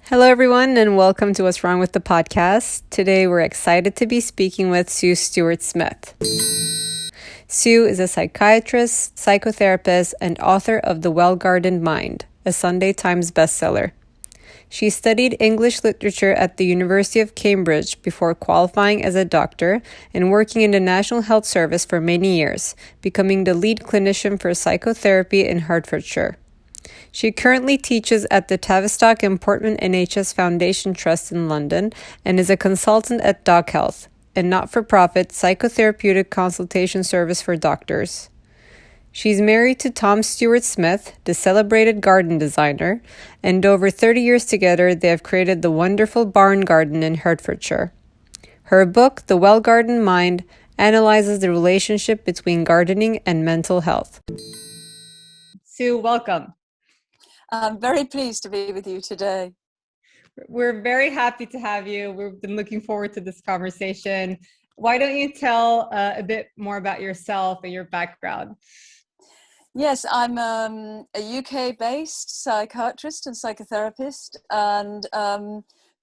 Hello, everyone, and welcome to What's Wrong with the Podcast. Today, we're excited to be speaking with Sue Stuart-Smith. Sue is a psychiatrist, psychotherapist, and author of The Well-Gardened Mind, a Sunday Times bestseller. She studied English literature at the University of Cambridge before qualifying as a doctor and working in the National Health Service for many years, becoming the lead clinician for psychotherapy in Hertfordshire. She currently teaches at the Tavistock and Portman NHS Foundation Trust in London and is a consultant at DocHealth, a not-for-profit psychotherapeutic consultation service for doctors. She's married to Tom Stuart-Smith, the celebrated garden designer, and over 30 years together they have created the wonderful barn garden in Hertfordshire. Her book, The Well-Gardened Mind, analyzes the relationship between gardening and mental health. Sue, welcome. I'm very pleased to be with you today. We're very happy to have you. We've been looking forward to this conversation. Why don't you tell a bit more about yourself and your background? Yes, I'm a UK-based psychiatrist and psychotherapist, and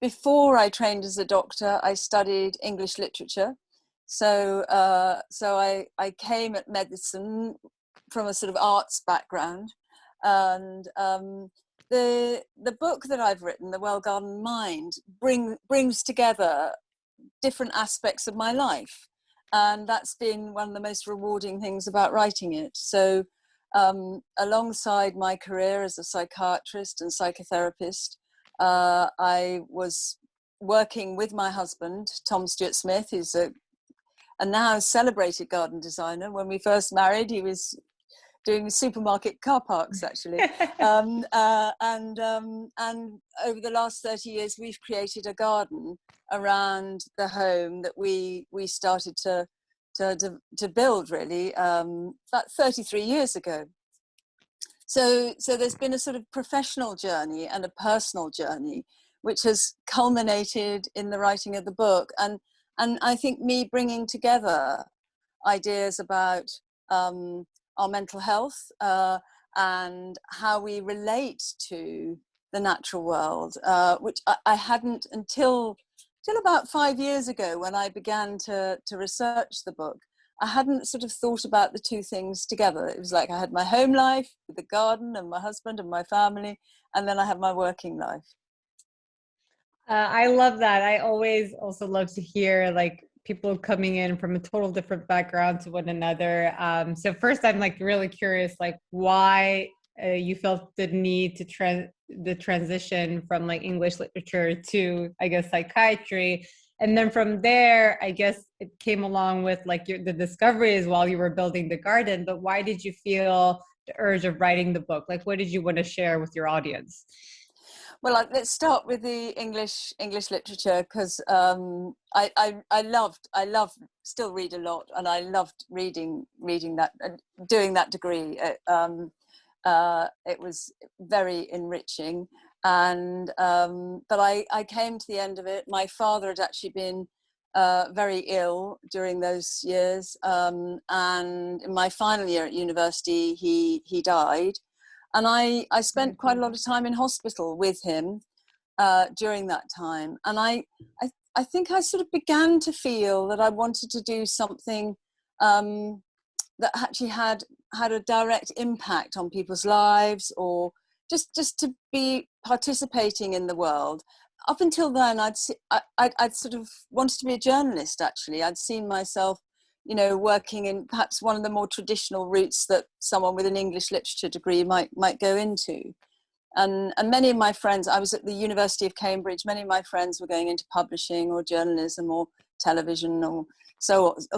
before I trained as a doctor, I studied English literature. So I came at medicine from a sort of arts background, and the book that I've written, The Well-Gardened Mind, brings together different aspects of my life, and that's been one of the most rewarding things about writing it. So alongside my career as a psychiatrist and psychotherapist, I was working with my husband, Tom Stuart-Smith, who's a now celebrated garden designer. When we first married, he was doing supermarket car parks, actually. And over the last 30 years, we've created a garden around the home that we started to build, really, about 33 years ago. So there's been a sort of professional journey and a personal journey, which has culminated in the writing of the book. And I think me bringing together ideas about our mental health and how we relate to the natural world, which I hadn't until about 5 years ago, when I began to research the book. I hadn't sort of thought about the two things together. It was like I had my home life with the garden and my husband and my family, and then I have my working life. I love that. I always also love to hear people coming in from a total different background to one another. So first, I'm really curious, why you felt the need to the transition from English literature to, I guess, psychiatry. And then from there, I guess it came along with the discoveries while you were building the garden. But why did you feel the urge of writing the book? What did you want to share with your audience? Well, let's start with the English literature, because I still read a lot, and I loved reading that and doing that degree. It was very enriching, and but I came to the end of it. My father had actually been very ill during those years, and in my final year at university, he died. And I spent quite a lot of time in hospital with him during that time. And I think I sort of began to feel that I wanted to do something that actually had a direct impact on people's lives, or just to be participating in the world. Up until then, I'd sort of wanted to be a journalist, actually. I'd seen myself, working in perhaps one of the more traditional routes that someone with an English literature degree might go into. And many of my friends, I was at the University of Cambridge, many of my friends were going into publishing or journalism or television or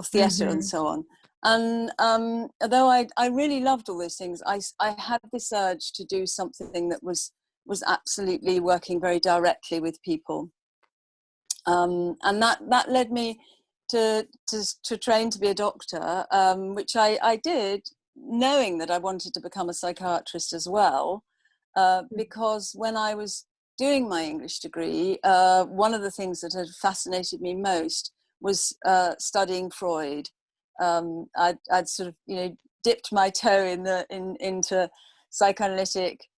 theatre and so on. And although I really loved all those things, I had this urge to do something that was absolutely working very directly with people. And that led me to train to be a doctor, which I did, knowing that I wanted to become a psychiatrist as well, because when I was doing my English degree, one of the things that had fascinated me most was studying Freud. I'd sort of dipped my toe into psychoanalytic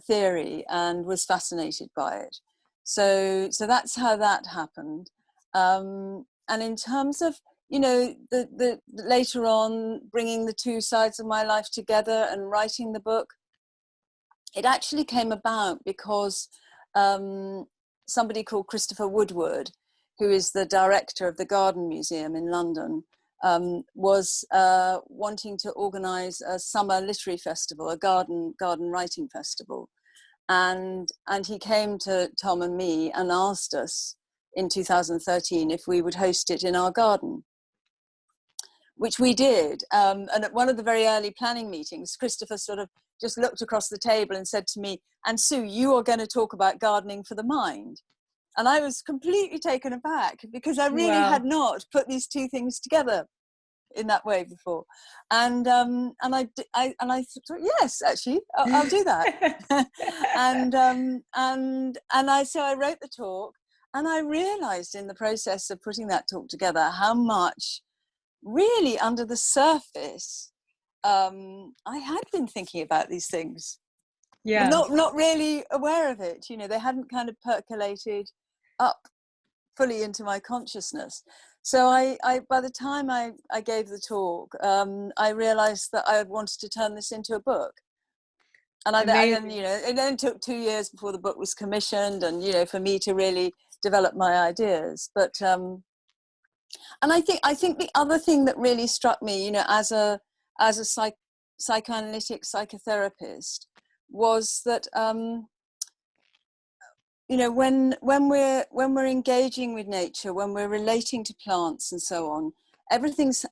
theory and was fascinated by it. So that's how that happened. And in terms of, you know, the later on bringing the two sides of my life together and writing the book, it actually came about because somebody called Christopher Woodward, who is the director of the Garden Museum in London, was wanting to organise a summer literary festival, a garden writing festival. And he came to Tom and me and asked us in 2013 if we would host it in our garden, which we did. And at one of the very early planning meetings, Christopher sort of just looked across the table and said to me, "And Sue, you are going to talk about gardening for the mind." And I was completely taken aback because I really had not put these two things together in that way before. And I thought, yes, actually, I'll do that. So I wrote the talk, and I realized in the process of putting that talk together how much really under the surface I had been thinking about these things, not really aware of it. You know, they hadn't kind of percolated up fully into my consciousness. So I by the time I gave the talk, I realized that I wanted to turn this into a book. And then, you know, it then took 2 years before the book was commissioned, and, you know, for me to really develop my ideas. But and I think the other thing that really struck me, you know, as a psychoanalytic psychotherapist, was that you know, when we're engaging with nature, when we're relating to plants and so on, everything's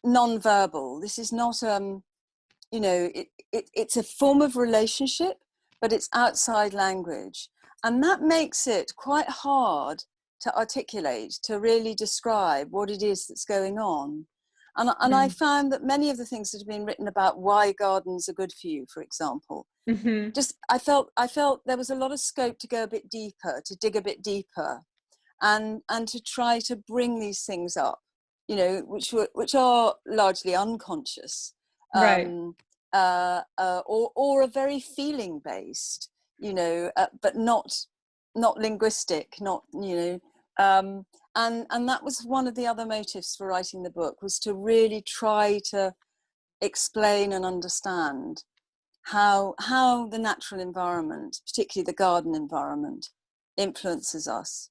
non-verbal. This is not you know, it's a form of relationship, but it's outside language, and that makes it quite hard to articulate, to really describe what it is that's going on. And I found that many of the things that have been written about why gardens are good for you, for example, just I felt there was a lot of scope to go a bit deeper, to dig a bit deeper, and to try to bring these things up, you know, which are largely unconscious, or are very feeling based, you know, but not linguistic, not, you know. And that was one of the other motives for writing the book, was to really try to explain and understand how the natural environment, particularly the garden environment, influences us.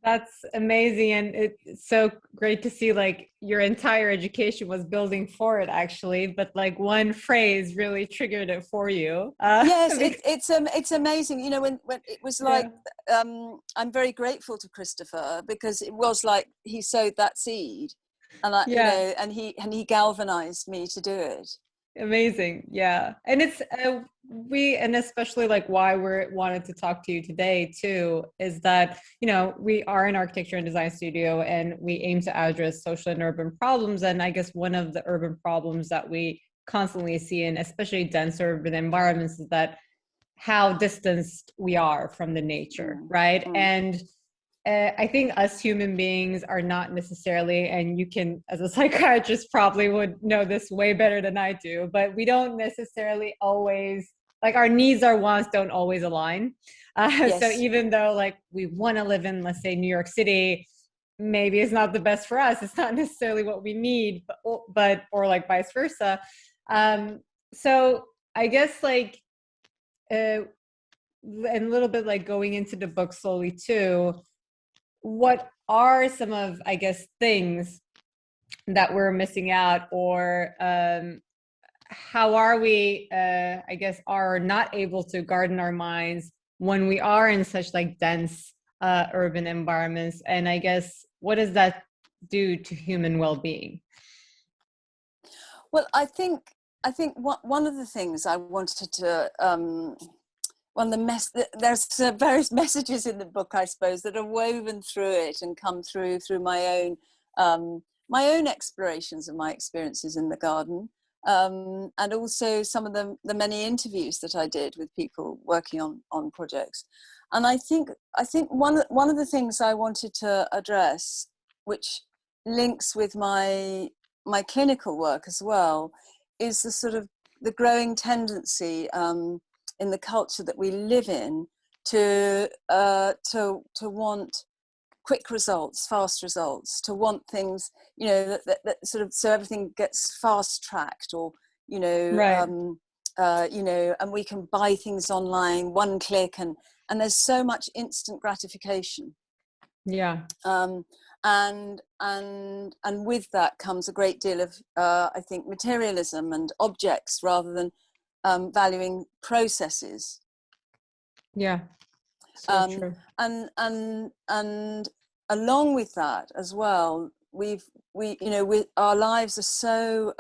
That's amazing. And it's so great to see, like, your entire education was building for it, actually, but like one phrase really triggered it for you. Yes, it's amazing. You know, when it was like, I'm very grateful to Christopher, because it was like he sowed that seed, and you know, and he galvanized me to do it. Amazing. Yeah. And it's and especially like why we wanted to talk to you today too, is that, you know, we are an architecture and design studio, and we aim to address social and urban problems. And I guess one of the urban problems that we constantly see in especially dense urban environments is that how distanced we are from the nature, right? And I think us human beings are not necessarily, and you can, as a psychiatrist, probably would know this way better than I do, but we don't necessarily always, like, our needs, our wants don't always align. Yes. So even though, like, we want to live in, let's say, New York City, maybe it's not the best for us. It's not necessarily what we need, but or like vice versa. So I guess, like, and a little bit like going into the book slowly too, what are some of, I guess, things that we're missing out, or how are we, I guess, are not able to garden our minds when we are in such like dense urban environments? And I guess, what does that do to human well-being? Well, I think one of the things I wanted to there's various messages in the book, I suppose, that are woven through it and come through my own explorations of my experiences in the garden, and also some of the many interviews that I did with people working on projects. And I think one of the things I wanted to address, which links with my clinical work as well, is the growing tendency in the culture that we live in to want quick results, fast results, to want things, you know, that sort of, so everything gets fast tracked, or, you know, Right. you know, and we can buy things online, one click, and there's so much instant gratification. Yeah. And with that comes a great deal of, I think, materialism and objects rather than valuing processes. Yeah. So true. And along with that as well, we you know, our lives are so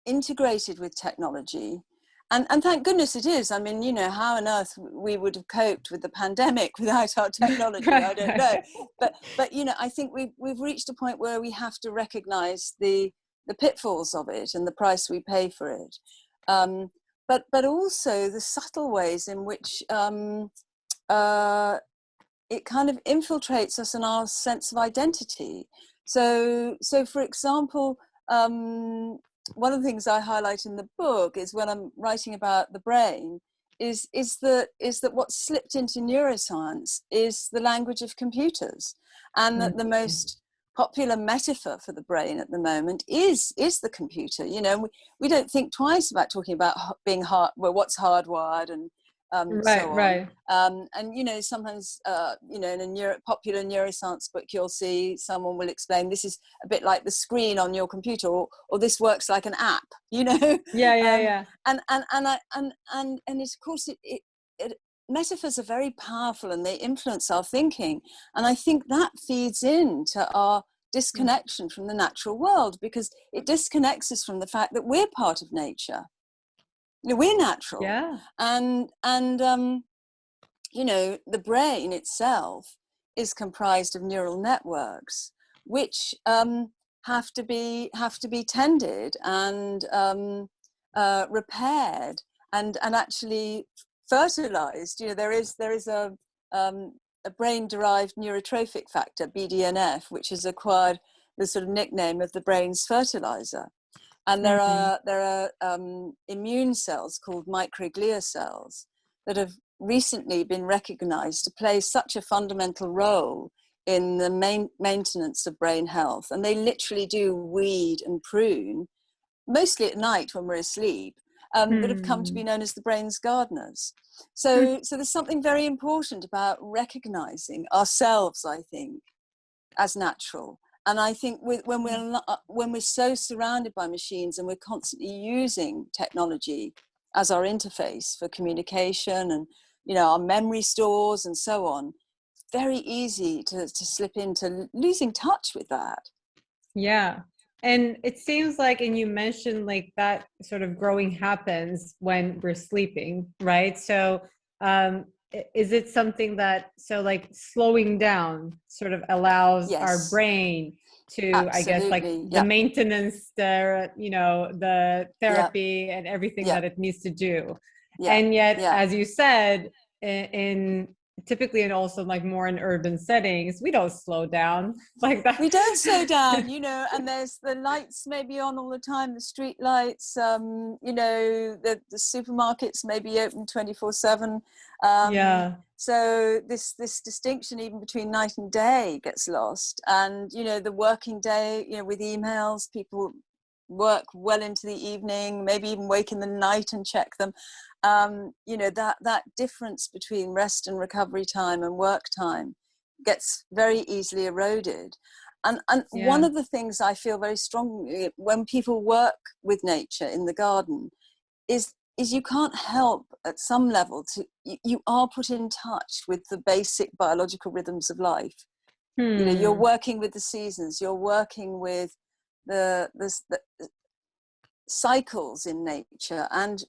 integrated with technology. And thank goodness it is. I mean, you know, how on earth we would have coped with the pandemic without our technology, I don't know. But you know, I think we've reached a point where we have to recognise the pitfalls of it and the price we pay for it. But also the subtle ways in which it kind of infiltrates us and our sense of identity. So for example, one of the things I highlight in the book is, when I'm writing about the brain, is that what's slipped into neuroscience is the language of computers, and that the most popular metaphor for the brain at the moment is the computer. You know, we don't think twice about talking about being what's hardwired and so on. Right. And you know, sometimes you know, in a popular neuroscience book, you'll see someone will explain this is a bit like the screen on your computer, or this works like an app. You know. Yeah. And it's, of course, metaphors are very powerful and they influence our thinking. And I think that feeds into our disconnection from the natural world, because it disconnects us from the fact that we're part of nature. You know, we're natural. Yeah. And you know, the brain itself is comprised of neural networks, which have to be tended and repaired and actually fertilized. You know, there is a brain-derived neurotrophic factor, BDNF, which has acquired the sort of nickname of the brain's fertilizer. And there are immune cells called microglia cells that have recently been recognized to play such a fundamental role in the maintenance of brain health. And they literally do weed and prune, mostly at night when we're asleep, that have come to be known as the brain's gardeners. So there's something very important about recognizing ourselves, I think, as natural. And I think when we're so surrounded by machines and we're constantly using technology as our interface for communication and, you know, our memory stores and so on, it's very easy to slip into losing touch with that. Yeah. And it seems like, and you mentioned like that sort of growing happens when we're sleeping, right? So is it something that, so like slowing down sort of allows our brain to, absolutely, I guess, like the maintenance, the, you know, the therapy and everything that it needs to do. And yet, as you said, in typically, and also like more in urban settings, we don't slow down like that. We don't slow down, you know, and there's the lights may be on all the time, the street lights, you know, the supermarkets may be open 24/7. So this distinction even between night and day gets lost. And, you know, the working day, you know, with emails, people work well into the evening, maybe even wake in the night and check them. You know, that difference between rest and recovery time and work time gets very easily eroded. And one of the things I feel very strongly when people work with nature in the garden is you can't help at some level to, you are put in touch with the basic biological rhythms of life. You know, you're working with the seasons, you're working with the cycles in nature and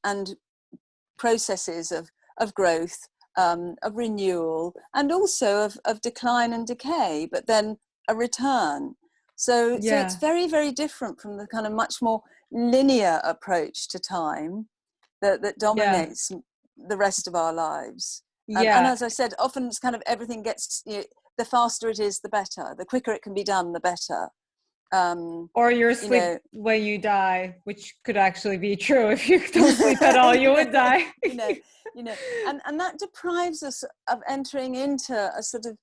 processes of growth, of renewal, and also of decline and decay, but then a return. So it's very, very different from the kind of much more linear approach to time that dominates the rest of our lives. And as I said, often it's kind of everything gets, you know, the faster it is, the better. The quicker it can be done, the better. Or you're you asleep know, when you die, which could actually be true. If you don't sleep at all, you would die. you know, and that deprives us of entering into a sort of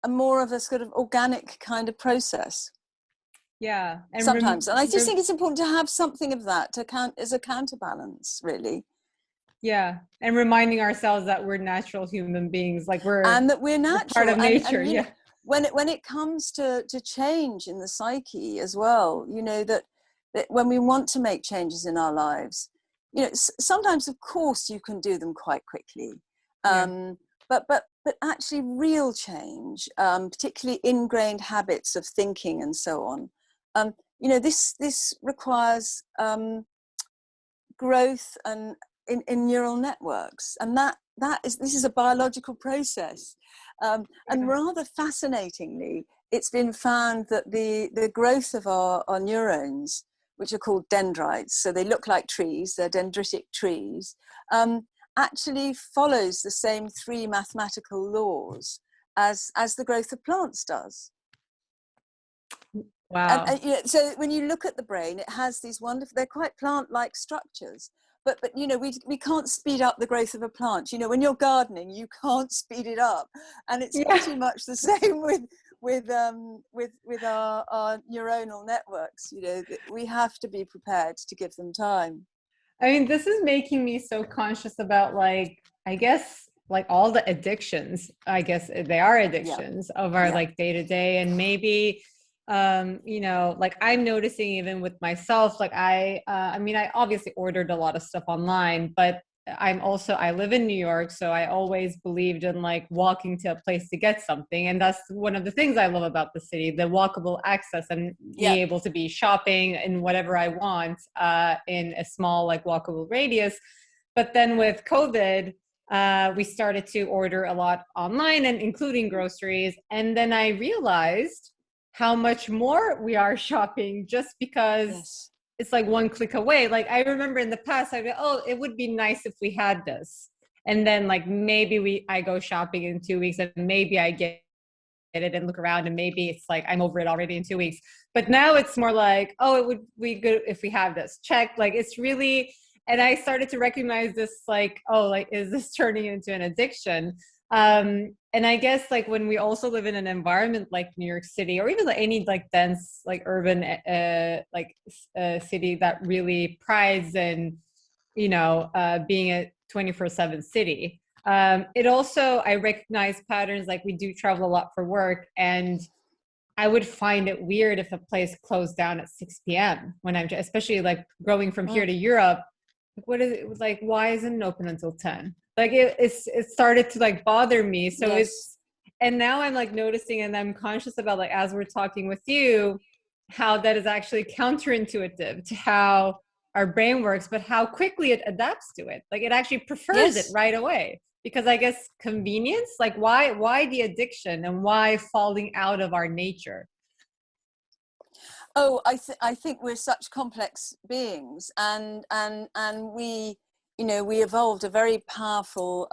a more of a sort of organic kind of process. Yeah. And Sometimes. And I just think it's important to have something of that to count as a counterbalance, really. Yeah. And reminding ourselves that we're natural human beings, like and that we're we're part natural. of nature. And Yeah. when it comes to change in the psyche as well, that when we want to make changes in our lives, sometimes of course you can do them quite quickly. But actually real change, particularly ingrained habits of thinking and so on, this requires growth and in neural networks, and this is a biological process. And rather fascinatingly, it's been found that the growth of our neurons, which are called dendrites, so they look like trees, they're dendritic trees, actually follows the same 3 mathematical laws as the growth of plants does. Wow. And so when you look at the brain, it has these wonderful, they're quite plant-like structures. But we can't speed up the growth of a plant. When you're gardening, you can't speed it up, and it's pretty much the same with our neuronal networks. We have to be prepared to give them time. I mean, this is making me so conscious about, like, I guess, like all the addictions. I guess they are addictions of our like day to day, and maybe. Like I'm noticing even with myself, like I mean, I obviously ordered a lot of stuff online, but I live in New York. So I always believed in like walking to a place to get something. And that's one of the things I love about the city, the walkable access and being able to be shopping in whatever I want, in a small, like walkable radius. But then with COVID, we started to order a lot online and including groceries. And then I realized how much more we are shopping just because it's like one click away. Like I remember in the past, I'd go, oh, it would be nice if we had this. And then like maybe I go shopping in 2 weeks and maybe I get it and look around and maybe it's like I'm over it already in 2 weeks. But now it's more like, oh, it would be good if we have this. Check. Like it's really, and I started to recognize this like, oh, like, is this turning into an addiction? And I guess like when we also live in an environment like New York City, or even like any like dense like urban city that really prides in being a 24/7 city, it also, I recognize patterns. Like we do travel a lot for work, and I would find it weird if a place closed down at 6 p.m. when I'm especially like going from here to Europe. What is it like? Why isn't it open until 10? Like it started to like bother me. So and now I'm like noticing, and I'm conscious about, like, as we're talking with you, how that is actually counterintuitive to how our brain works, but how quickly it adapts to it. Like it actually prefers it right away, because I guess convenience, like why the addiction and why falling out of our nature? Oh, I think we're such complex beings, and we evolved a very powerful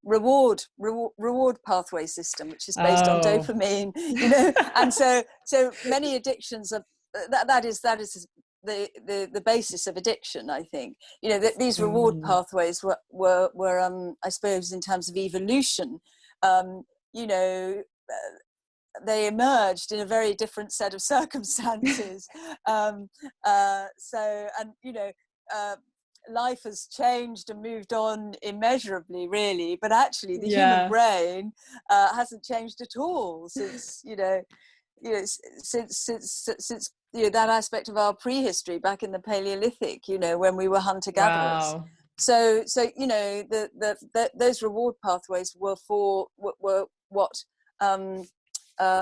reward pathway system, which is based on dopamine. And so many addictions are that is the basis of addiction. I think that these reward pathways were I suppose, in terms of evolution, they emerged in a very different set of circumstances. Life has changed and moved on immeasurably, really, but actually the human brain hasn't changed at all since since that aspect of our prehistory back in the Paleolithic, when we were hunter-gatherers. Wow. So those reward pathways were what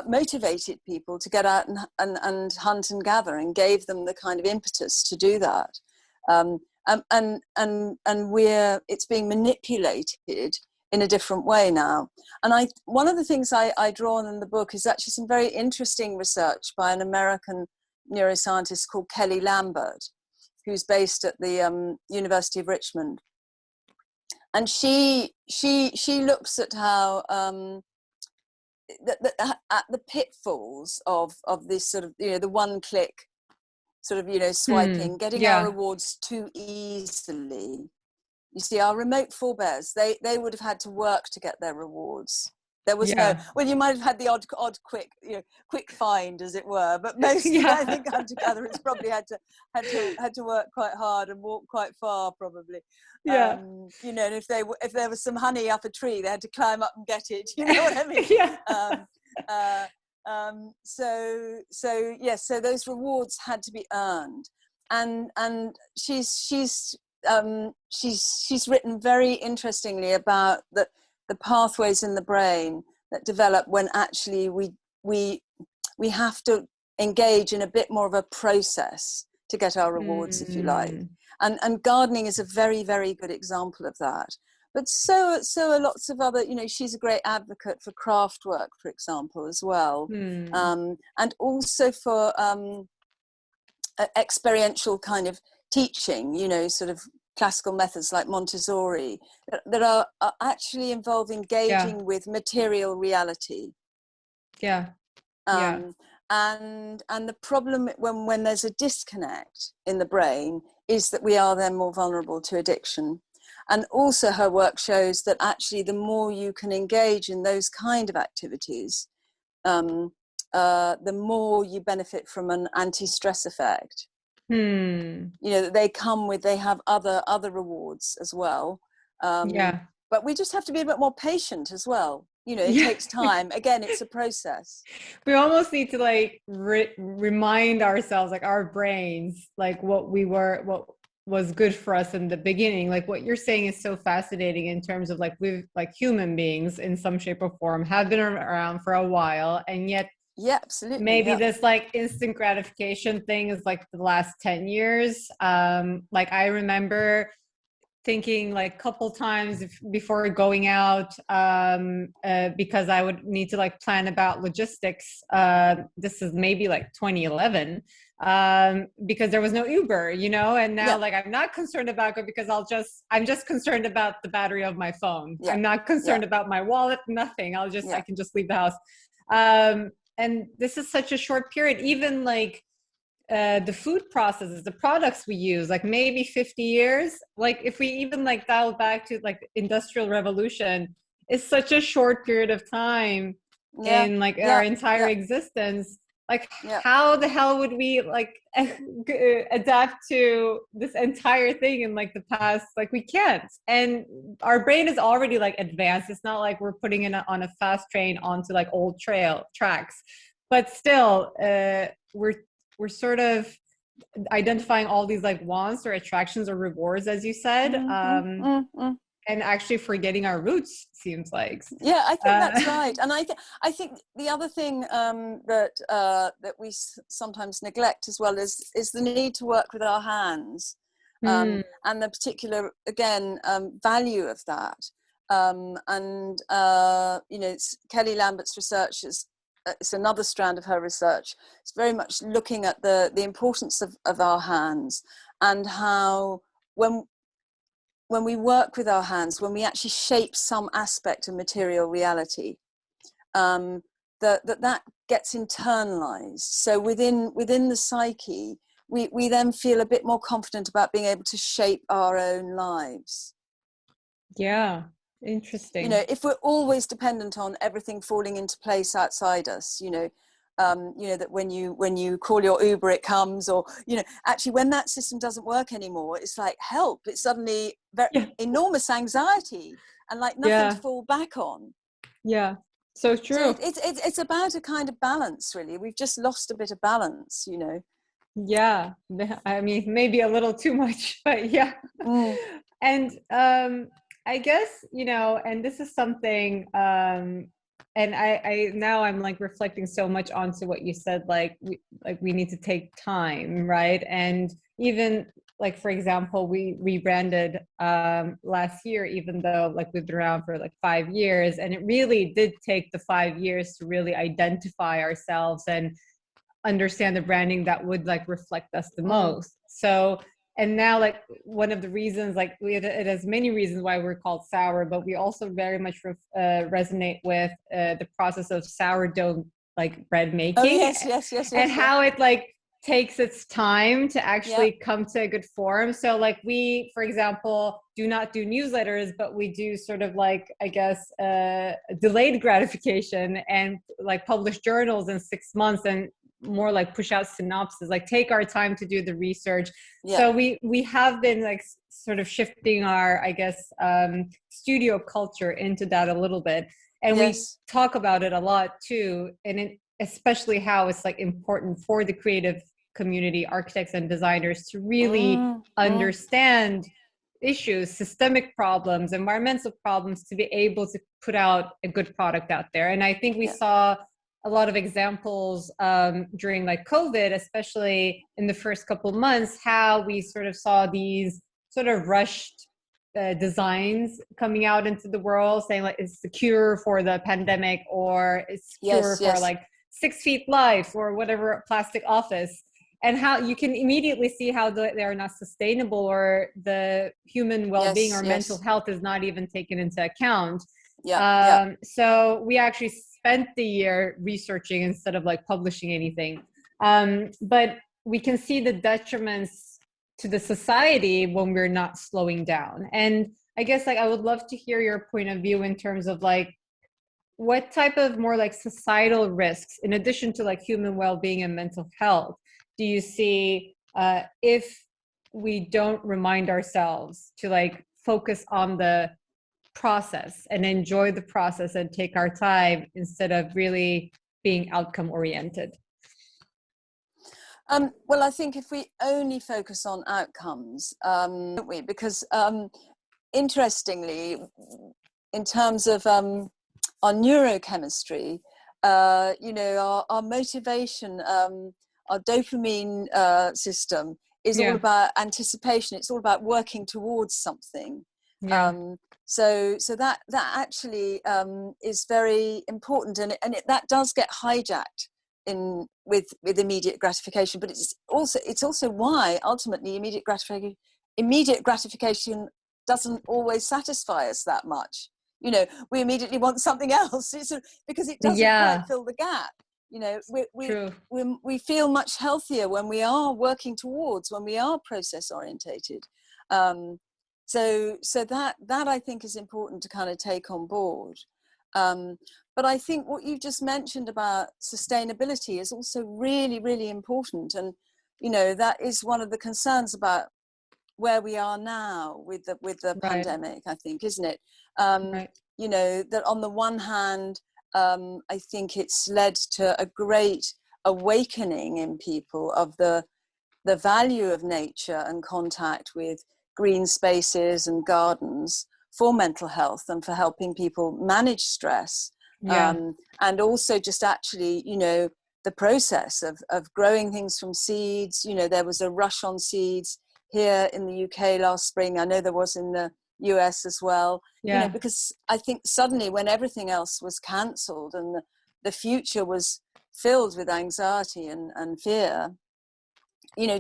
motivated people to get out and hunt and gather, and gave them the kind of impetus to do that. And it's being manipulated in a different way now. And one of the things I draw on in the book is actually some very interesting research by an American neuroscientist called Kelly Lambert, who's based at the University of Richmond. And she looks at how at the pitfalls of this sort of, the one click sort of, swiping, getting our rewards too easily. You see, our remote forebears, they would have had to work to get their rewards. There was well, you might have had the odd quick find, as it were, but most I think hunter-gatherers probably had to work quite hard and walk quite far, probably. And if there was some honey up a tree, they had to climb up and get it. You know what I mean? So those rewards had to be earned, and she's written very interestingly about the pathways in the brain that develop when actually we have to engage in a bit more of a process to get our rewards, if you like. And gardening is a very, very good example of that. But so are lots of other, she's a great advocate for craft work, for example, as well. And also for experiential kind of teaching, sort of classical methods like Montessori that are actually involve engaging with material reality. And the problem when there's a disconnect in the brain is that we are then more vulnerable to addiction. And also her work shows that actually the more you can engage in those kind of activities, the more you benefit from an anti-stress effect. They have other rewards as well. But we just have to be a bit more patient as well. It takes time. Again, it's a process. We almost need to remind ourselves, our brains, what was good for us in the beginning. What you're saying is so fascinating in terms of we've human beings in some shape or form have been around for a while, and yet absolutely. Maybe this instant gratification thing is the last 10 years. I remember thinking couple times before going out, because I would need to plan about logistics. This is maybe 2011, because there was no Uber, and now I'm not concerned about it because I'm just concerned about the battery of my phone. I'm not concerned about my wallet, nothing. I can just leave the house. And this is such a short period, even the food processes, the products we use, maybe 50 years. If we even dial back to Industrial Revolution, it's such a short period of time in our entire existence. How the hell would we adapt to this entire thing in the past? We can't. And our brain is already advanced. It's not we're putting it on a fast train onto old tracks, but still we're sort of identifying all these wants or attractions or rewards, as you said. And actually forgetting our roots, seems like. Yeah, I think that's right. And I think the other thing that we sometimes neglect as well is the need to work with our hands, and the particular, again, value of that. It's Kelly Lambert's research it's another strand of her research. It's very much looking at the importance of our hands, and how when we work with our hands, when we actually shape some aspect of material reality, that gets internalized. So within the psyche, we then feel a bit more confident about being able to shape our own lives. Yeah, interesting. If we're always dependent on everything falling into place outside us, that when you call your Uber, it comes, or actually when that system doesn't work anymore, it's help. It's suddenly enormous anxiety and nothing to fall back on. Yeah, so true. So it's about a kind of balance, really. We've just lost a bit of balance, Yeah, I mean, maybe a little too much, but yeah. And I guess, and this is something, and I now I'm reflecting so much onto what you said, we need to take time, right? And even for example, we rebranded last year, even though we've been around for 5 years, and it really did take the 5 years to really identify ourselves and understand the branding that would reflect us the most. So, And now, like, one of the reasons, like, it has many reasons why we're called sour, but we also very much resonate with the process of sourdough, like, bread Oh making, yes, yes, yes, and yes, yes. how it, like, takes its time to Yeah. actually come to a good form. So, like, we, for example, do not do newsletters, but we do sort of, like, I guess, delayed gratification, and, like, publish journals in 6 months, and more like push out synopses, like take our time to do the research. Yeah. So we have been, like, sort of shifting our, I guess, studio culture into that a little bit. And Yes. we talk about it a lot too, and especially how it's, like, important for the creative community, architects and designers, to really understand issues, systemic problems, environmental problems, to be able to put out a good product out there. And I think we saw a lot of examples during, like, COVID, especially in the first couple months, how we sort of saw these sort of rushed designs coming out into the world, saying, like, it's the cure for the pandemic, or it's cure for like 6 feet life, or whatever, plastic office. And how you can immediately see how they are not sustainable, or the human well-being or mental health is not even taken into account. So we actually spent the year researching instead of, like, publishing anything. But we can see the detriments to the society when we're not slowing down. And I guess, like, I would love to hear your point of view in terms of, like, what type of more, like, societal risks, in addition to, like, human well-being and mental health, do you see if we don't remind ourselves to, like, focus on the process and enjoy the process and take our time, instead of really being outcome oriented? Well, I think if we only focus on outcomes, don't we? Because interestingly, in terms of our neurochemistry, our motivation, our dopamine system is all about anticipation. It's all about working towards something. So that actually is very important, and that does get hijacked with immediate gratification. But it's also why ultimately immediate gratification doesn't always satisfy us that much. We immediately want something else, because it doesn't quite fill the gap. We feel much healthier when we are working towards, when we are process orientated. So that I think is important to kind of take on board. But I think what you've just mentioned about sustainability is also really, really important. And, that is one of the concerns about where we are now with the pandemic, I think, isn't it? That on the one hand, I think it's led to a great awakening in people of the value of nature and contact with green spaces and gardens for mental health and for helping people manage stress. And also just actually, the process of growing things from seeds. There was a rush on seeds here in the UK last spring. I know there was in the US as well, because I think suddenly when everything else was cancelled and the future was filled with anxiety and fear,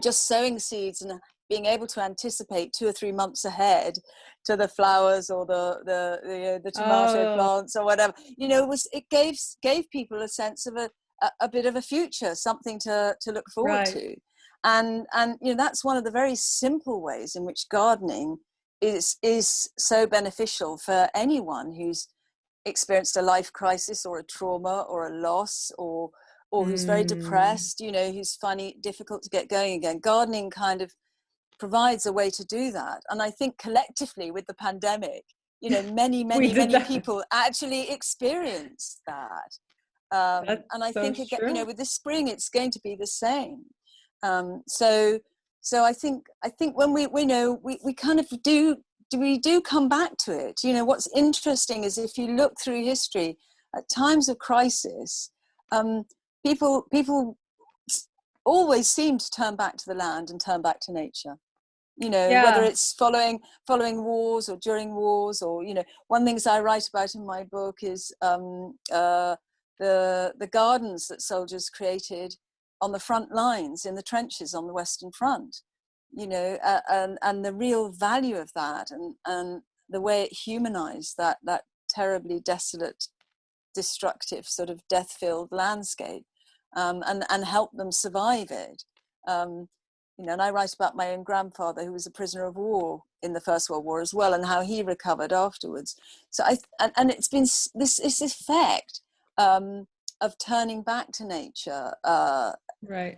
just sowing seeds and being able to anticipate 2 or 3 months ahead to the flowers or the tomato plants or whatever, it gave people a sense of a bit of a future, something to look forward to. And that's one of the very simple ways in which gardening is so beneficial for anyone who's experienced a life crisis or a trauma or a loss, or who's very depressed, who's finding it difficult to get going again. Gardening kind of provides a way to do that. And I think collectively with the pandemic, many people actually experienced that. And I think, again, with this spring, it's going to be the same. So I think when we kind of do come back to it. What's interesting is if you look through history, at times of crisis, people always seem to turn back to the land and turn back to nature. Whether it's following wars or during wars, or one things I write about in my book is the gardens that soldiers created on the front lines in the trenches on the Western Front. and the real value of that, and the way it humanized that terribly desolate, destructive, sort of death-filled landscape, and help them survive it. And I write about my own grandfather, who was a prisoner of war in the First World War as well, and how he recovered afterwards. So and it's been this effect of turning back to nature, right,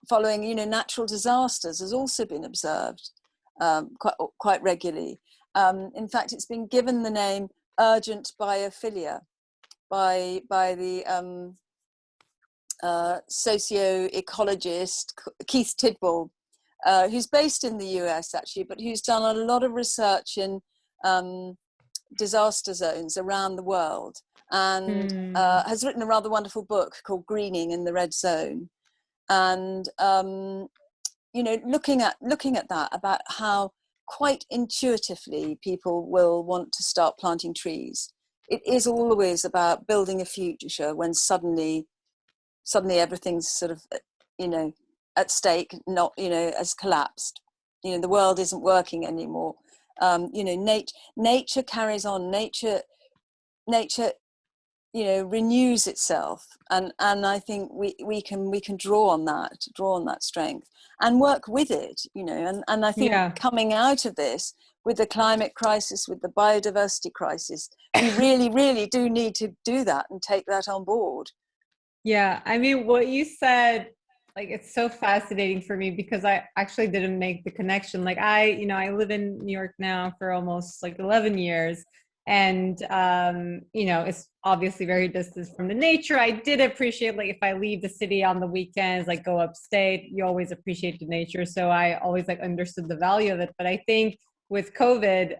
following natural disasters, has also been observed quite regularly. In fact, it's been given the name urgent biophilia by the socio-ecologist Keith Tidball, who's based in the US actually, but who's done a lot of research in disaster zones around the world, and has written a rather wonderful book called Greening in the Red Zone. And looking at that, about how quite intuitively people will want to start planting trees. It is always about building a future when suddenly everything's sort of at stake, not has collapsed. The world isn't working anymore. Nature carries on. Nature renews itself, and I think we can draw on that strength and work with it, and I think coming out of this, with the climate crisis, with the biodiversity crisis, we really, really do need to do that and take that on board. Yeah, I mean, what you said, like, it's so fascinating for me, because I actually didn't make the connection. Like, I live in New York now for almost like 11 years. And, it's obviously very distant from the nature. I did appreciate, like, if I leave the city on the weekends, like go upstate, you always appreciate the nature. So I always like understood the value of it. But I think with COVID,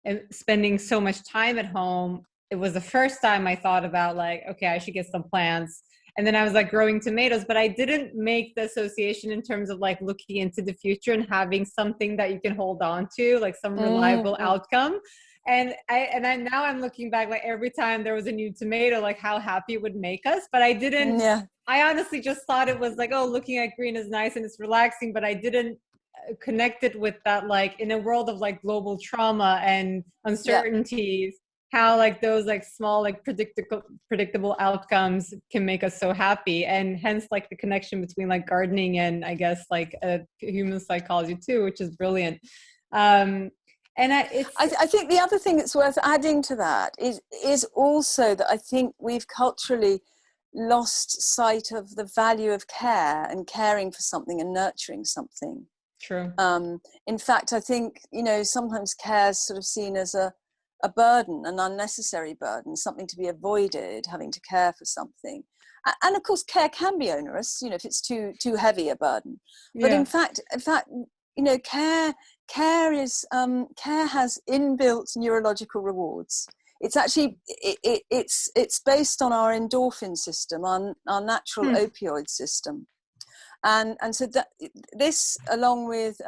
and spending so much time at home, it was the first time I thought about, like, okay, I should get some plants. And then I was like growing tomatoes, but I didn't make the association in terms of like looking into the future and having something that you can hold on to, like some reliable outcome. And now I'm looking back, like every time there was a new tomato, like how happy it would make us. But I didn't, I honestly just thought it was like, oh, looking at green is nice and it's relaxing, but I didn't connect it with that, like in a world of like global trauma and uncertainties, how like those like small, like predictable outcomes can make us so happy. And hence like the connection between like gardening and I guess like human psychology too, which is brilliant. And I think the other thing that's worth adding to that is also that I think we've culturally lost sight of the value of care and caring for something and nurturing something. True. In fact, I think, sometimes care is sort of seen as a burden, an unnecessary burden, something to be avoided, having to care for something. And of course, care can be onerous, if it's too heavy a burden. But in fact, care has inbuilt neurological rewards. It's actually it's based on our endorphin system, our natural opioid system, and so that this, along with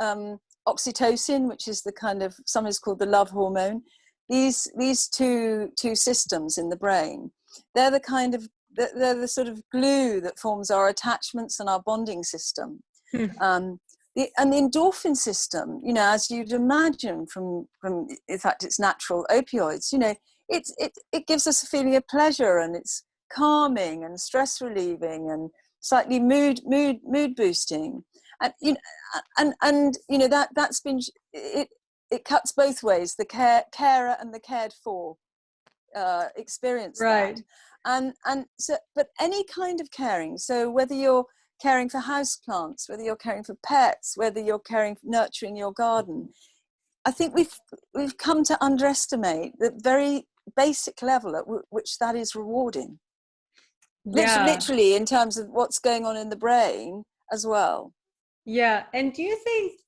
oxytocin, which is the kind of, sometimes called the love hormone, these two systems in the brain, they're the sort of glue that forms our attachments and our bonding system. The endorphin system, as you'd imagine from in fact its natural opioids, it gives us a feeling of pleasure, and it's calming and stress relieving and slightly mood boosting, and that's been it cuts both ways. The carer and the cared for experience that, and so, but any kind of caring. So whether you're caring for houseplants, whether you're caring for pets, whether you're nurturing your garden, I think we've come to underestimate the very basic level at which that is rewarding. Literally in terms of what's going on in the brain as well. Yeah. And do you think,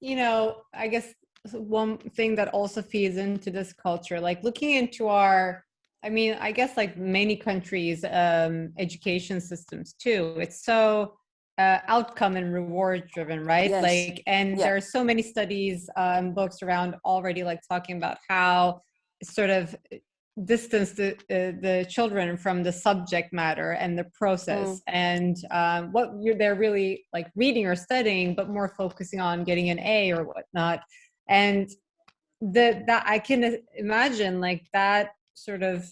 I guess one thing that also feeds into this culture, like looking into I guess like many countries, education systems too, it's so outcome and reward driven, right? Yes. Like, and there are so many studies and books around already, like talking about how sort of distance the children from the subject matter and the process and what they're really like reading or studying, but more focusing on getting an A or whatnot. And that I can imagine like that sort of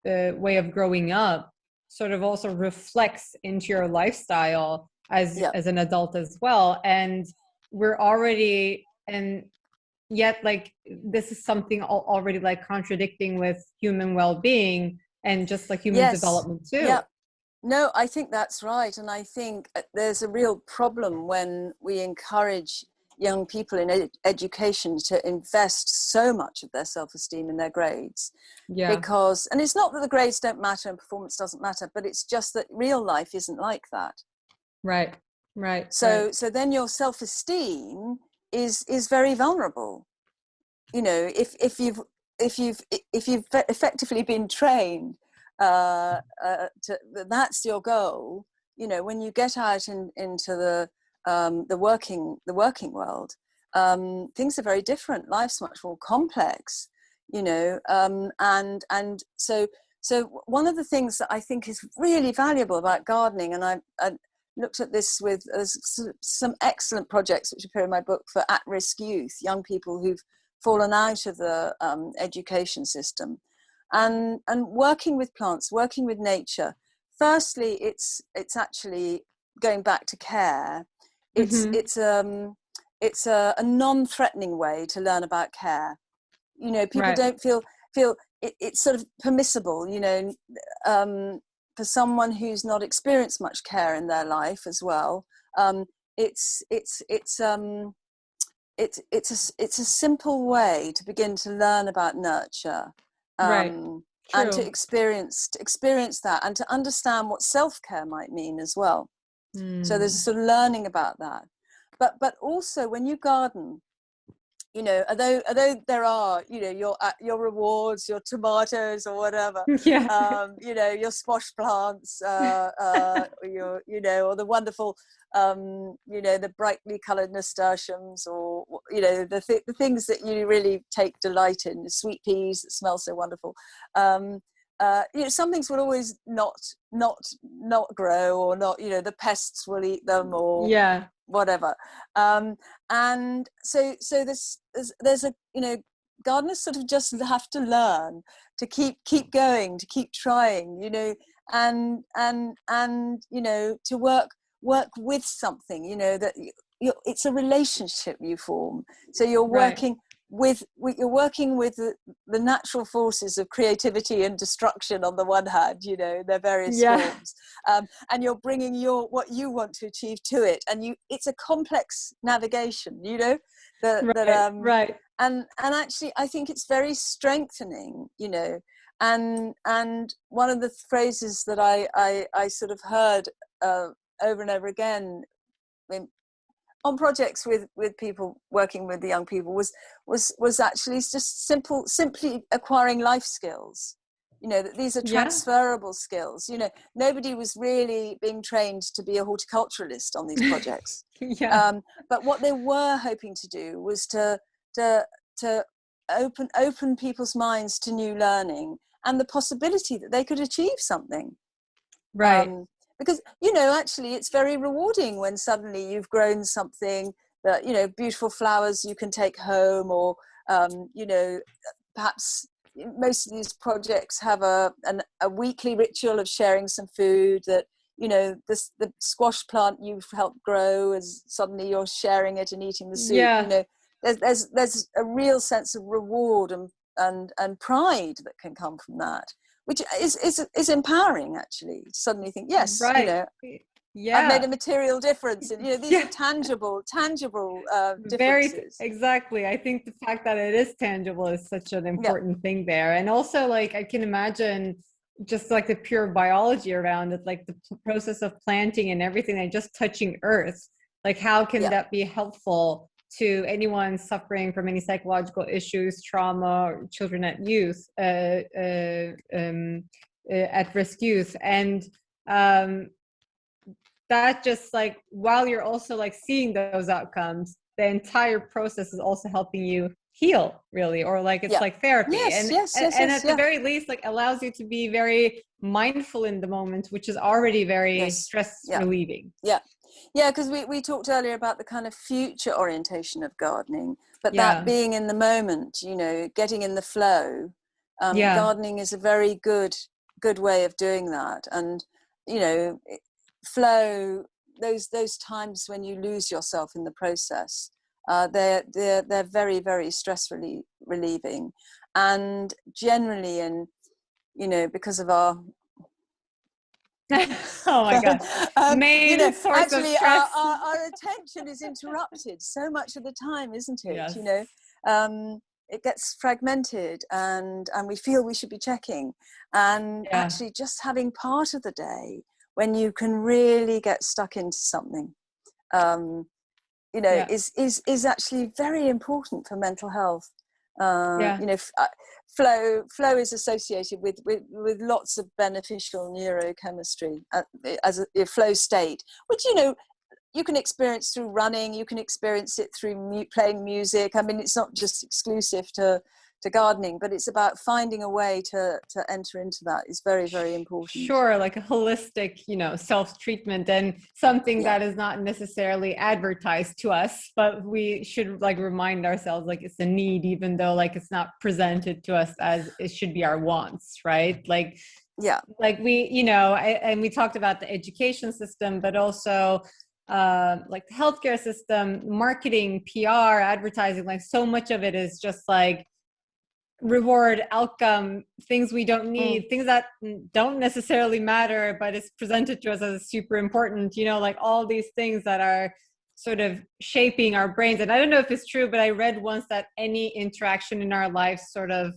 way of growing up sort of also reflects into your lifestyle as an adult as well. And we're already, and yet like this is something already like contradicting with human well-being and just like human development too. Yeah. No, I think that's right. And I think there's a real problem when we encourage young people in education to invest so much of their self-esteem in their grades. Yeah. Because, and it's not that the grades don't matter and performance doesn't matter, but it's just that real life isn't like that. Right. So then your self-esteem is very vulnerable. You know, if you've effectively been trained that's your goal. You know, when you get out into the working world, things are very different. Life's much more complex. You know, and so one of the things that I think is really valuable about gardening, and I looked at this with some excellent projects which appear in my book for at-risk youth, young people who've fallen out of the education system, and working with plants, working with nature. Firstly, it's actually going back to care. It's a non-threatening way to learn about care. You know, people don't feel it's sort of permissible. You know, for someone who's not experienced much care in their life as well, it's a simple way to begin to learn about nurture, and to experience that, and to understand what self-care might mean as well. So there's a sort of learning about that. But also when you garden, you know, although there are, you know, your rewards, your tomatoes or whatever, you know, your squash plants, your, you know, or the wonderful, you know, the brightly coloured nasturtiums, or, you know, the things that you really take delight in, the sweet peas that smell so wonderful. You know, some things will always not grow, or not, you know, the pests will eat them, or whatever. And so there's a, you know, gardeners sort of just have to learn to keep going, to keep trying, you know, and you know, to work with something, you know, that it's a relationship you form. So you're working you're working with the natural forces of creativity and destruction on the one hand, you know, their various forms, and you're bringing what you want to achieve to it, and it's a complex navigation, you know, and actually I think it's very strengthening, you know, and one of the phrases that I sort of heard over and over again on projects with people, working with the young people, was actually just simply acquiring life skills. You know, that these are transferable skills. You know, nobody was really being trained to be a horticulturalist on these projects. But what they were hoping to do was to open people's minds to new learning and the possibility that they could achieve something. Because, you know, actually it's very rewarding when suddenly you've grown something that, you know, beautiful flowers you can take home, or, you know, perhaps most of these projects have a weekly ritual of sharing some food that, you know, the squash plant you've helped grow, as suddenly you're sharing it and eating the soup. You know, there's a real sense of reward and pride that can come from that, which is empowering, actually. Suddenly think, yes, you know, I've made a material difference, and, you know, these are tangible differences. Exactly. I think the fact that it is tangible is such an important thing there. And also, like, I can imagine just like the pure biology around it, like the process of planting and everything, and just touching earth. Like, how can that be helpful to anyone suffering from any psychological issues, trauma, or children at risk youth? And that just, like, while you're also like seeing those outcomes, the entire process is also helping you heal, really, or like it's Yeah. like therapy. Yes, yes, yes, And yes, at the very least, like allows you to be very mindful in the moment, which is already very yes. stress Yeah. relieving. Yeah. Yeah, because we talked earlier about the kind of future orientation of gardening, but that Yeah. being in the moment, you know, getting in the flow. Yeah. Gardening is a very good way of doing that. And, you know, flow, those times when you lose yourself in the process, they're very, very stress relieving. And generally, and, you know, because of our Oh my God. you Main know, source of actually stress. our attention is interrupted so much of the time, isn't it? Yes. You know, it gets fragmented, and we feel we should be checking. And Yeah. actually just having part of the day when you can really get stuck into something, you know, Yeah. is actually very important for mental health. Yeah. You know, flow is associated with lots of beneficial neurochemistry as a flow state, which, you know, you can experience through running, you can experience it through playing music. I mean, it's not just exclusive to gardening, but it's about finding a way to enter into that is very, very important. Sure, like a holistic, you know, self-treatment, and something Yeah. that is not necessarily advertised to us, but we should like remind ourselves like it's a need, even though like it's not presented to us as it should be our wants, right? Yeah. Like we, you know, and we talked about the education system, but also like the healthcare system, marketing, PR, advertising, like so much of it is just like reward, outcome, things we don't need, things that don't necessarily matter, but it's presented to us as super important, you know, like all these things that are sort of shaping our brains. And I don't know if it's true, but I read once that any interaction in our life sort of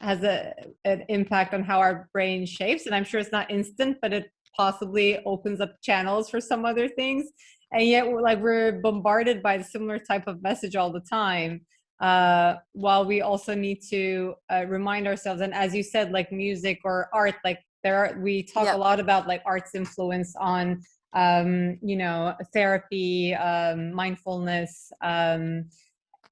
has an impact on how our brain shapes. And I'm sure it's not instant, but it possibly opens up channels for some other things. And yet we're bombarded by the similar type of message all the time. While we also need to remind ourselves, and as you said, like music or art, like we talk a lot about like art's influence on you know, therapy, mindfulness,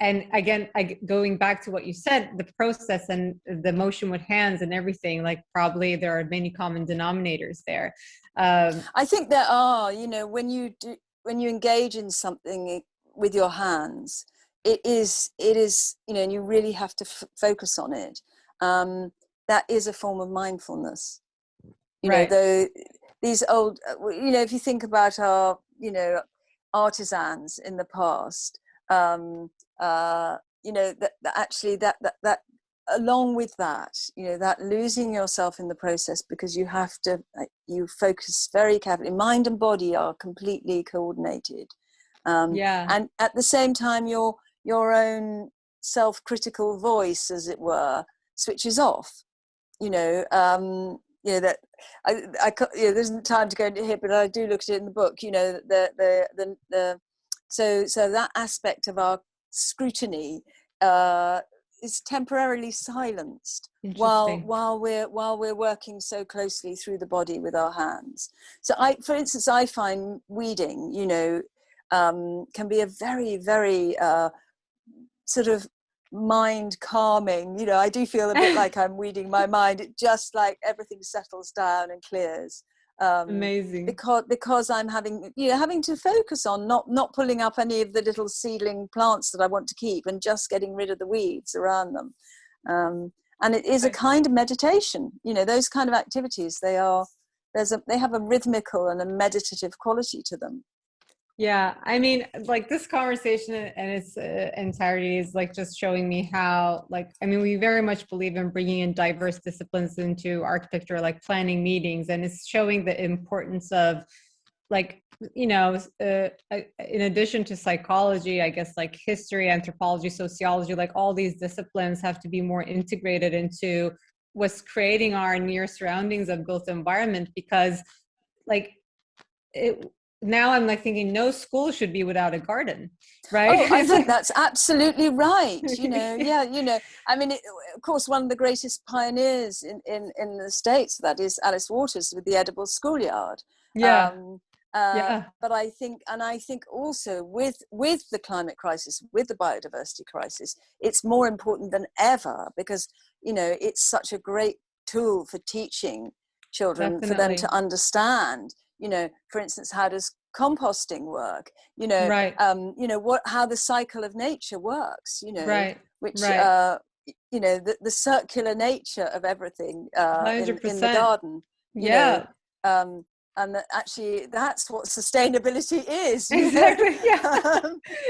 and again, going back to what you said, the process and the motion with hands and everything, like probably there are many common denominators there. I think there are, you know, when you engage in something with your hands, it is, you know, and you really have to focus on it. That is a form of mindfulness. You know, though these old, you know, if you think about our, you know, artisans in the past, you know, that actually that along with that, you know, that losing yourself in the process, because you have to, you focus very carefully. Mind and body are completely coordinated. And at the same time, your own self-critical voice, as it were, switches off. You know, you know that I you know, there isn't time to go into here, but I do look at it in the book. You know, so that aspect of our scrutiny is temporarily silenced while we're working so closely through the body with our hands. So for instance, I find weeding, you know, can be a very, very sort of mind calming. You know, I do feel a bit like I'm weeding my mind. It just like everything settles down and clears. Amazing. Because I'm having to focus on not pulling up any of the little seedling plants that I want to keep, and just getting rid of the weeds around them. And it is a kind of meditation. You know, those kind of activities, they have a rhythmical and a meditative quality to them. Yeah, I mean, like this conversation and its entirety is like just showing me how, like, I mean, we very much believe in bringing in diverse disciplines into architecture, like planning meetings, and it's showing the importance of, like, you know, in addition to psychology, I guess, like history, anthropology, sociology, like all these disciplines have to be more integrated into what's creating our near surroundings of built environment, because, like, now I'm like thinking no school should be without a garden, right? Oh, I think that's absolutely right. You know, yeah, you know, I mean, of course, one of the greatest pioneers in the States, that is Alice Waters with the edible schoolyard. Yeah. Yeah. But I think also with the climate crisis, with the biodiversity crisis, it's more important than ever, because, you know, it's such a great tool for teaching children, for them Definitely. to understand, you know, for instance, how does composting work, you know, Right. how the cycle of nature works, you know, Right. which, Right. you know, the circular nature of everything in the 100%. garden, you know, Yeah. and that actually that's what sustainability is, you know. Exactly. Yeah.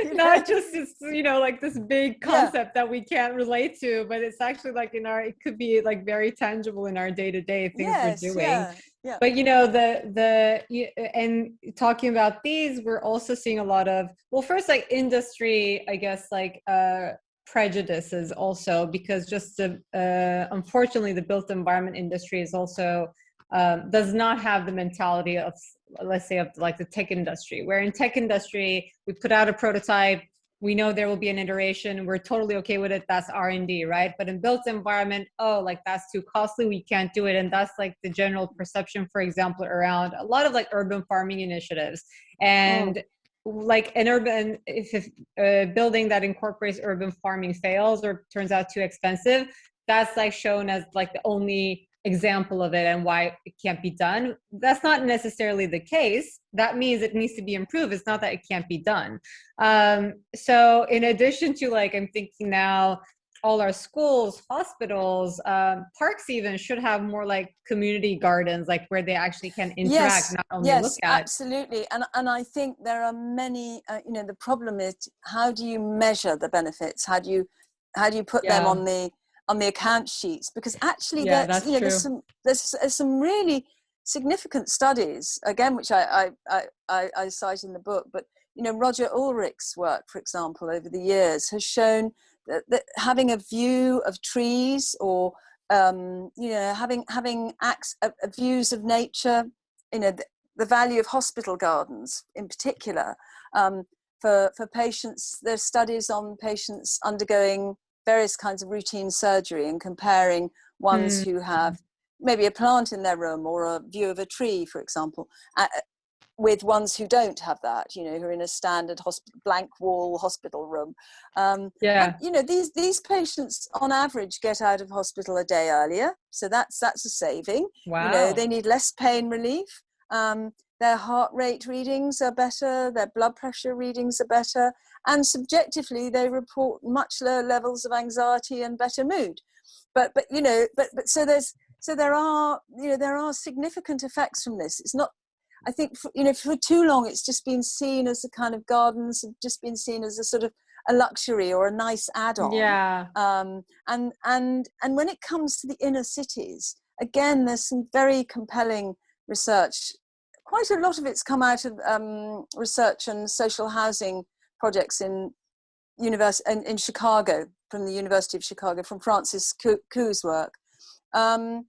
You know, Not just it's, you know, like this big yeah, concept that we can't relate to, but it's actually like it could be like very tangible in our day-to-day things we're yes, doing. yeah, yeah, But you know, and talking about these, we're also seeing a lot of, well, first, like industry, I guess, like prejudices also, because just unfortunately the built environment industry is also does not have the mentality of, let's say, of like the tech industry, where in tech industry we put out a prototype, we know there will be an iteration, we're totally okay with it, that's R&D, right? But in built environment, oh, like that's too costly, we can't do it. And that's like the general perception, for example, around a lot of like urban farming initiatives. mm, And like an urban, if a building that incorporates urban farming fails or turns out too expensive, that's like shown as like the only example of it and why it can't be done. That's not necessarily the case. That means it needs to be improved. It's not that it can't be done. So in addition to, like, I'm thinking now, all our schools, hospitals, parks even should have more like community gardens, like where they actually can interact, yes, not only look yes, at. absolutely. And I think there are many, you know, the problem is, how do you measure the benefits? How do you put them Yeah, on the account sheets? Because actually yeah, that's, you that's know, true. there's some really significant studies, again, which I cite in the book. But, you know, Roger Ulrich's work, for example, over the years has shown that having a view of trees, or you know, having views of nature, you know, the value of hospital gardens in particular, for patients. There's studies on patients undergoing various kinds of routine surgery and comparing ones Hmm. who have maybe a plant in their room or a view of a tree, for example, with ones who don't have that, you know, who are in a standard blank wall hospital room. And, Yeah. you know, these patients on average get out of hospital a day earlier. So that's a saving. You know, Wow. they need less pain relief. Their heart rate readings are better. Their blood pressure readings are better. And subjectively, they report much lower levels of anxiety and better mood. But you know, but there are, you know, there are significant effects from this. It's not, I think, you know, for too long it's just been seen as a kind of, gardens have just been seen as a sort of a luxury or a nice add-on. Yeah. And when it comes to the inner cities, again, there's some very compelling research. Quite a lot of it's come out of research on social housing projects in Chicago, from the University of Chicago, from Francis Ku's work, showing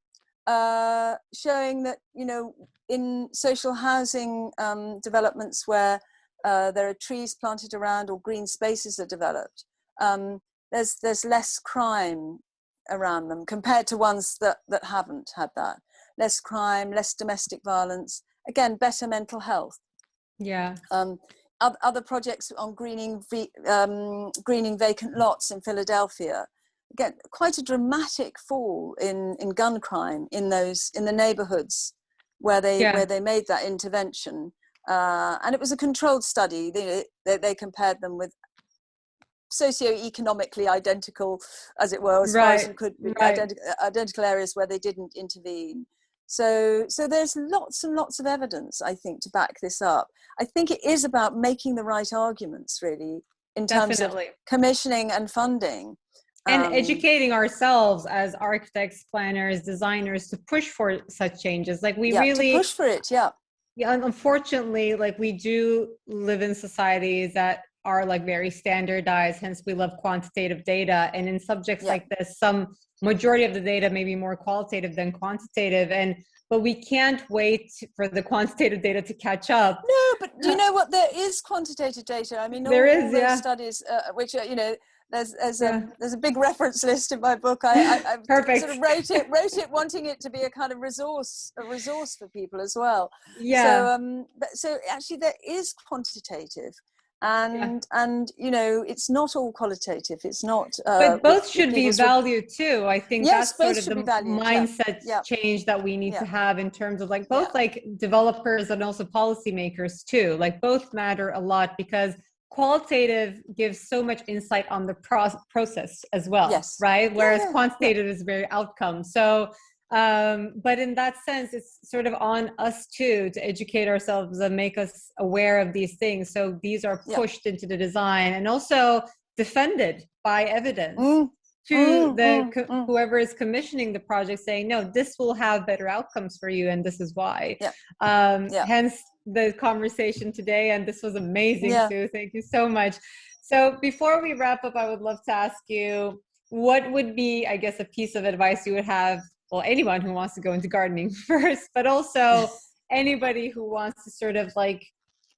that, you know, in social housing developments where there are trees planted around or green spaces are developed, there's less crime around them compared to ones that haven't had that. Less crime, less domestic violence, again, better mental health. Yeah. Other projects on greening vacant lots in Philadelphia, again, quite a dramatic fall in gun crime in the neighborhoods where Yeah. they made that intervention, and it was a controlled study. They compared them with socioeconomically identical, as it were, as far as Right. you could, Right. identical areas where they didn't intervene. So there's lots and lots of evidence, I think, to back this up. I think it is about making the right arguments, really, in terms of Definitely. commissioning and funding. And educating ourselves as architects, planners, designers to push for such changes. Like we Yeah, to push really, for it. Yeah. yeah, unfortunately, like we do live in societies that are like very standardized, hence we love quantitative data. And in subjects Yeah. like this, some majority of the data may be more qualitative than quantitative. But we can't wait for the quantitative data to catch up. No, but do you know what? There is quantitative data. I mean, There all is, those yeah. studies, which are, you know, there's a big reference list in my book. I Perfect. sort of wrote it wanting it to be a kind of resource for people as well. Yeah. So actually there is quantitative, and you know, it's not all qualitative. It's not. But both should be valued too. I think yes, that's both sort of should the be valued. mindset Yeah. change that we need Yeah. to have in terms of like both like developers and also policymakers too. Like both matter a lot, because qualitative gives so much insight on the process as well, Yes. right? Whereas quantitative is very outcome. So, but in that sense, it's sort of on us too to educate ourselves and make us aware of these things. So these are pushed into the design and also defended by evidence to whoever is commissioning the project, saying, no, this will have better outcomes for you, and this is why. Hence the conversation today, and this was amazing, Sue. Thank you so much. So before we wrap up, I would love to ask you, what would be, I guess, a piece of advice you would have, well, anyone who wants to go into gardening first, but also anybody who wants to sort of like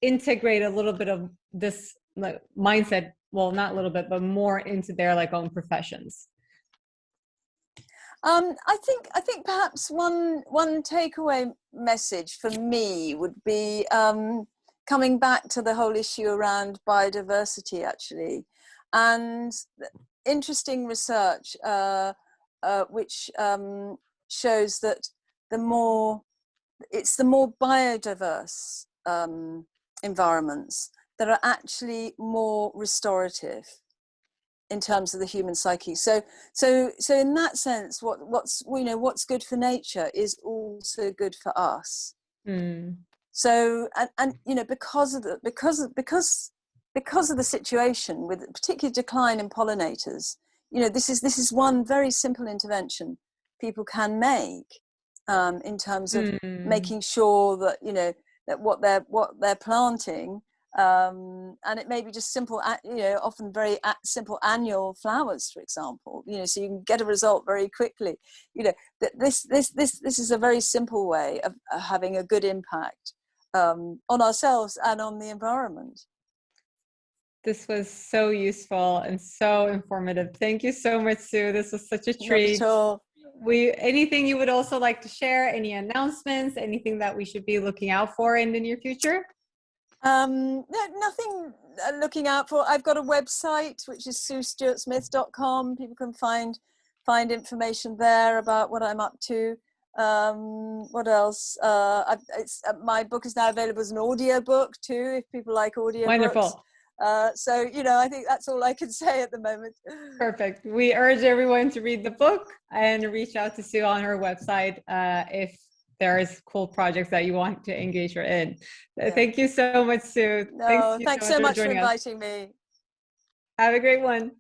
integrate a little bit of this like mindset, well, not a little bit, but more into their like own professions? I think perhaps one takeaway message for me would be coming back to the whole issue around biodiversity, actually, and interesting research which shows that the more biodiverse environments that are actually more restorative in terms of the human psyche. So in that sense, what's good for nature is also good for us. So and you know, because of the situation with particular decline in pollinators, you know, this is one very simple intervention people can make in terms of making sure that, you know, that what they're planting, and it may be just simple, you know, often very simple annual flowers, for example, you know, so you can get a result very quickly. You know, that this is a very simple way of having a good impact on ourselves and on the environment. This was so useful and so informative. Thank you so much, Sue. This was such a treat. Not at all. Anything you would also like to share? Any announcements? Anything that we should be looking out for in the near future? No, nothing looking out for. I've got a website which is suestuartsmith.com. People can find information there about what I'm up to. What else? My book is now available as an audio book too, if people like audio Wonderful. books. So, you know, I think that's all I can say at the moment. Perfect. We urge everyone to read the book and reach out to Sue on her website if there's cool projects that you want to engage her in. Thank you so much, Sue. No, thanks so much for inviting me. Have a great one.